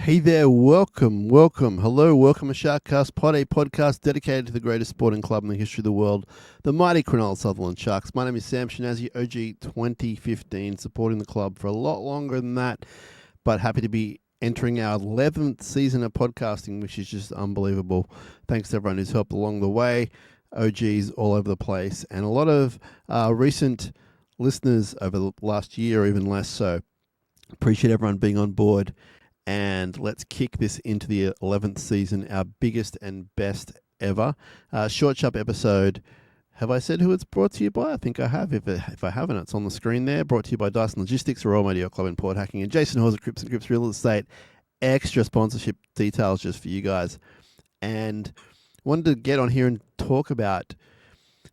Hey there, welcome. Hello, welcome to Sharkcast, a podcast dedicated to the greatest sporting club in the history of the world, the mighty Cronulla Sharks. My name is Sam Shinazzi, OG 2015, supporting the club for a lot longer than that, but happy to be entering our 11th season of podcasting, which is just unbelievable. Thanks to everyone who's helped along the way, OGs all over the place, and a lot of recent listeners over the last year, or even less so. Appreciate everyone being on board. And let's kick this into the 11th season, our biggest and best ever. Short, sharp episode. Have I said who it's brought to you by? I think I have. If I haven't, it's on the screen there. Brought to you by Dyson Logistics, a Royal Media Club in Port Hacking, and Jason Hawes at Crips and Crips Real Estate. Extra sponsorship details just for you guys. And wanted to get on here and talk about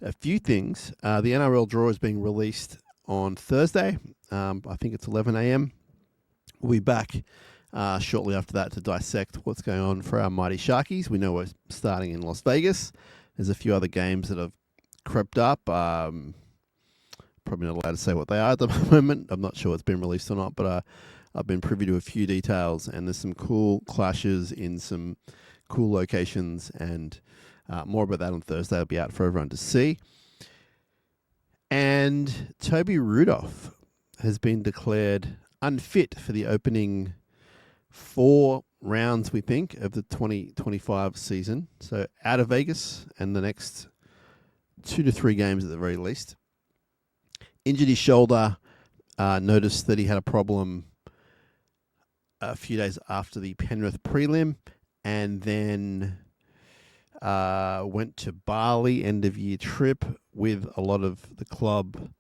a few things. The NRL draw is being released on Thursday. I think it's 11 a.m. We'll be back shortly after that to dissect what's going on for our mighty Sharkies. We know we're starting in Las Vegas. There's a few other games that have crept up. Probably not allowed to say what they are at the moment. I'm not sure it's been released or not, but I've been privy to a few details, and there's some cool clashes in some cool locations, and more about that on Thursday. It'll be out for everyone to see. And Toby Rudolf has been declared unfit for the opening 4 rounds, we think, of the 2025 season. So out of Vegas and the next 2 to 3 games at the very least. Injured his shoulder. Noticed that he had a problem a few days after the Penrith prelim, and then went to Bali end of year trip with a lot of the club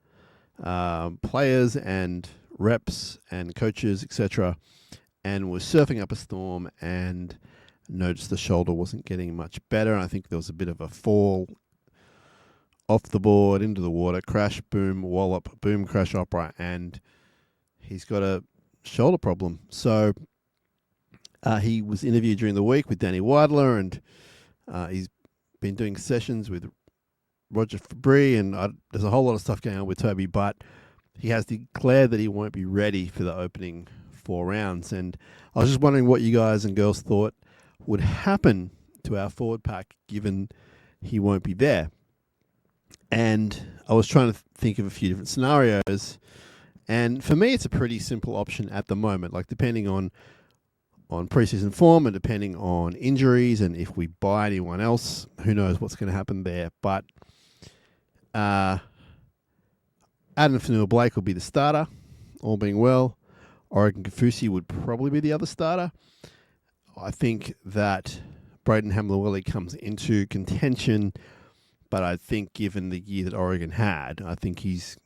players and reps and coaches, etc., and was surfing up a storm and noticed the shoulder wasn't getting much better. And I think there was a bit of a fall off the board into the water, crash, boom, wallop, boom, crash, opera, and he's got a shoulder problem. So he was interviewed during the week with Danny Weidler, and he's been doing sessions with Roger Fabry, and there's a whole lot of stuff going on with Toby, but he has declared that he won't be ready for the opening 4 rounds. And I was just wondering what you guys and girls thought would happen to our forward pack given he won't be there. And I was trying to think of a few different scenarios. And for me, it's a pretty simple option at the moment, like depending on preseason form and depending on injuries, and if we buy anyone else, who knows what's going to happen there. But Adam Fanua-Blake will be the starter, all being well. Oregon Kafusi would probably be the other starter. I think that Braden Hamlin-Willie comes into contention, but I think given the year that Oregon had, I think he's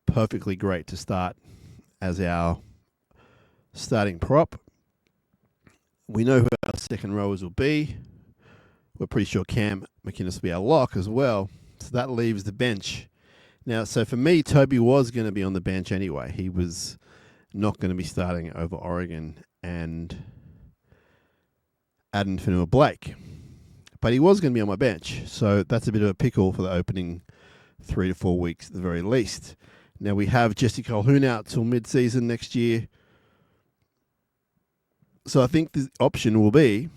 perfectly great to start as our starting prop. We know who our second rowers will be. We're pretty sure Cam McInnes will be our lock as well. So that leaves the bench. Now, so for me, Toby was going to be on the bench anyway. He was not going to be starting over Oregon and Adam Fanua-Blake. But he was going to be on my bench. So that's a bit of a pickle for the opening 3 to 4 weeks at the very least. Now we have Jesse Colquhoun out till mid-season next year. So I think the option will be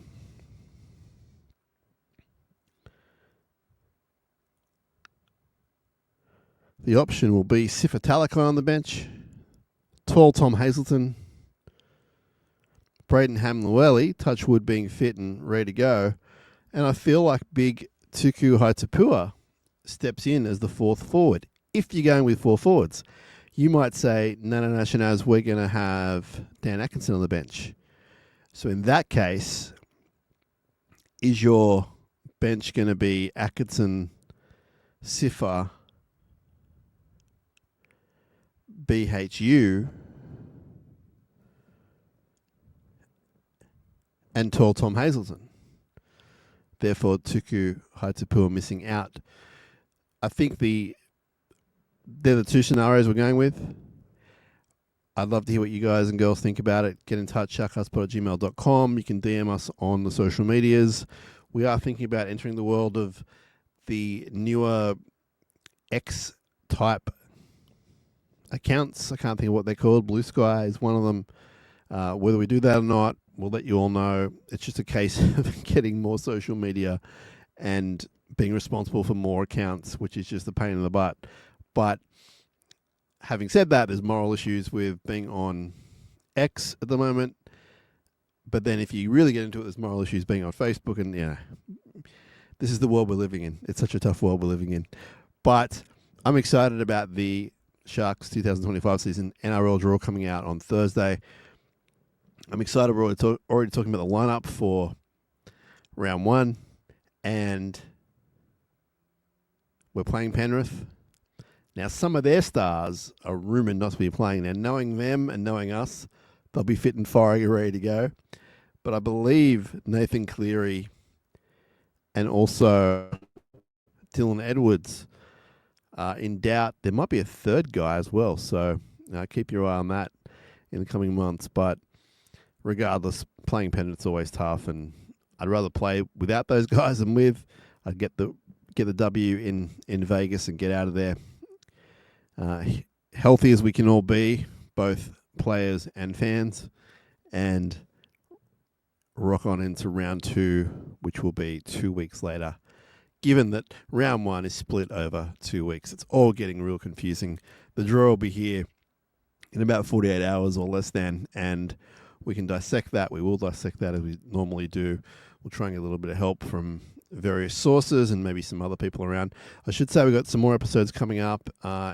Sifa Talakai on the bench, tall Tom Hazelton, Braden Hamlin-Willie, touch wood being fit and ready to go, and I feel like big Tuku Haitapua steps in as the 4th forward. If you're going with 4 forwards, you might say, no, Shinaz, we're going to have Dan Atkinson on the bench. So in that case, is your bench going to be Atkinson, Sifa, BHU, and tall Tom Hazelton? Therefore, Tuku Haitapua missing out. I think they're the 2 scenarios we're going with. I'd love to hear what you guys and girls think about it. Get in touch, sharkcastpod@gmail.com. You can DM us on the social medias. We are thinking about entering the world of the newer X-type accounts. I can't think of what they're called. Blue Sky is one of them. Whether we do that or not, we'll let you all know. It's just a case of getting more social media and being responsible for more accounts, which is just a pain in the butt. But having said that, there's moral issues with being on X at the moment. But then if you really get into it, there's moral issues being on Facebook. And, this is the world we're living in. It's such a tough world we're living in. But I'm excited about the Sharks 2025 season NRL draw coming out on Thursday. I'm excited. We're already talking about the lineup for round 1. And we're playing Penrith. Now, some of their stars are rumoured not to be playing. Now, knowing them and knowing us, they'll be fit and firing and ready to go. But I believe Nathan Cleary and also Dylan Edwards are in doubt. There might be a third guy as well. So keep your eye on that in the coming months. But regardless, playing Penrith's always tough. And I'd rather play without those guys than with. I'd get the W in Vegas and get out of there healthy as we can all be, both players and fans, and rock on into round 2, which will be 2 weeks later. Given that round 1 is split over 2 weeks, it's all getting real confusing. The draw will be here in about 48 hours or less than, and we can dissect that. We will dissect that as we normally do. We'll try and get a little bit of help from various sources and maybe some other people around. I should say we've got some more episodes coming up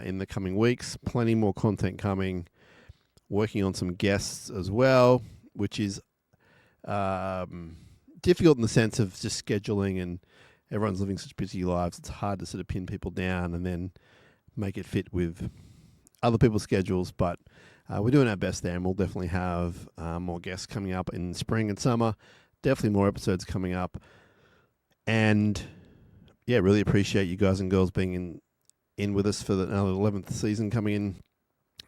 in the coming weeks. Plenty more content coming. Working on some guests as well, which is difficult in the sense of just scheduling, and everyone's living such busy lives. It's hard to sort of pin people down and then make it fit with other people's schedules. But we're doing our best there, and we'll definitely have more guests coming up in spring and summer. Definitely more episodes coming up. And really appreciate you guys and girls being in with us for another 11th season coming in.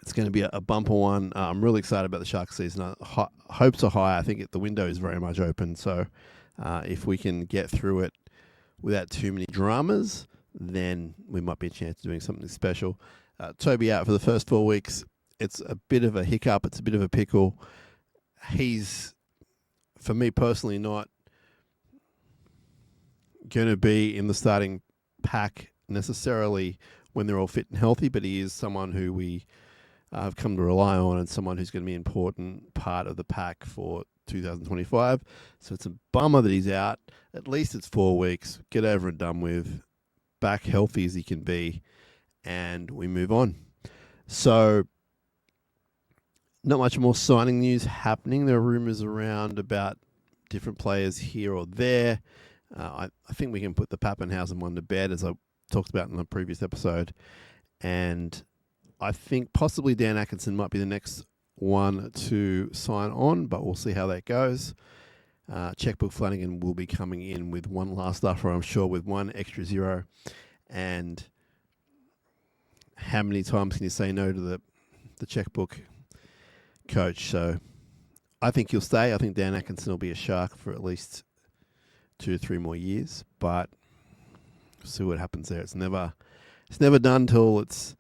It's going to be a bumper one. I'm really excited about the Sharks season. Hopes are high. I think the window is very much open. So if we can get through it without too many dramas, then we might be a chance of doing something special. Toby out for the first 4 weeks. It's a bit of a hiccup. It's a bit of a pickle. He's, for me personally, not going to be in the starting pack necessarily when they're all fit and healthy, but he is someone who we have come to rely on and someone who's going to be an important part of the pack for 2025. So it's a bummer that he's out. At least it's 4 weeks. Get over and done with. Back healthy as he can be. And we move on. So not much more signing news happening. There are rumours around about different players here or there. I think we can put the Pappenhausen one to bed, as I talked about in the previous episode. And I think possibly Dan Atkinson might be the next one to sign on, but we'll see how that goes. Checkbook Flanagan will be coming in with one last offer, I'm sure, with one extra zero. And how many times can you say no to the checkbook coach? So I think he'll stay. I think Dan Atkinson will be a Shark for at least 2 or 3 more years, but we'll see what happens there. It's never done till it's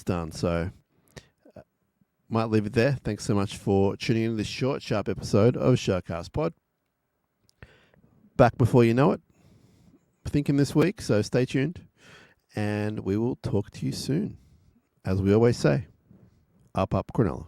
done. So might leave it there. Thanks so much for tuning in to this short, sharp episode of Sharkcast Pod. Back before you know it. Thinking this week, so stay tuned, and we will talk to you soon. As we always say, up Cronulla.